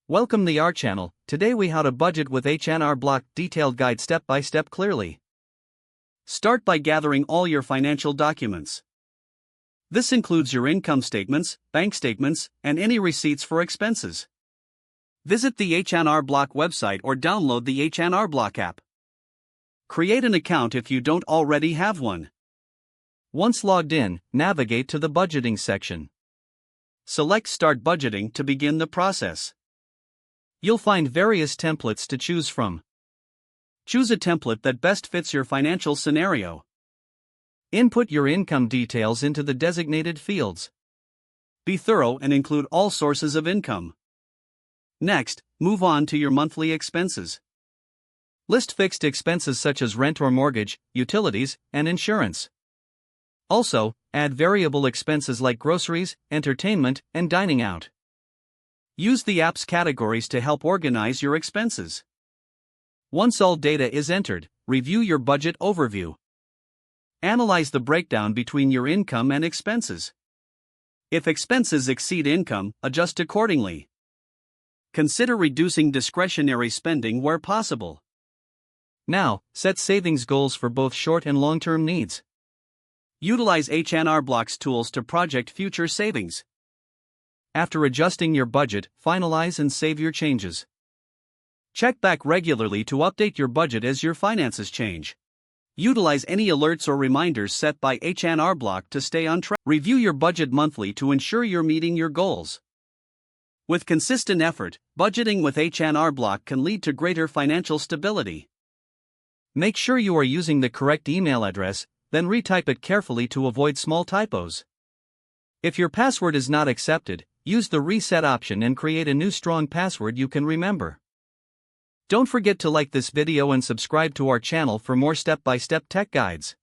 Welcome the our channel. Today we how to budget with H&R Block detailed guide step by step clearly. Start by gathering all your financial documents. This includes your income statements, bank statements, and any receipts for expenses. Visit the H&R Block website or download the H&R Block app. Create an account if you don't already have one. Once logged in, navigate to the budgeting section. Select Start Budgeting to begin the process. You'll find various templates to choose from. Choose a template that best fits your financial scenario. Input your income details into the designated fields. Be thorough and include all sources of income. Next, move on to your monthly expenses. List fixed expenses such as rent or mortgage, utilities, and insurance. Also, add variable expenses like groceries, entertainment, and dining out. Use the app's categories to help organize your expenses. Once all data is entered, review your budget overview. Analyze the breakdown between your income and expenses. If expenses exceed income, adjust accordingly. Consider reducing discretionary spending where possible. Now, set savings goals for both short and long-term needs. Utilize H&R Block's tools to project future savings. After adjusting your budget, finalize and save your changes. Check back regularly to update your budget as your finances change. Utilize any alerts or reminders set by H&R Block to stay on track. Review your budget monthly to ensure you're meeting your goals. With consistent effort, budgeting with H&R Block can lead to greater financial stability. Make sure you are using the correct email address, then retype it carefully to avoid small typos. If your password is not accepted, use the reset option and create a new strong password you can remember. Don't forget to like this video and subscribe to our channel for more step-by-step tech guides.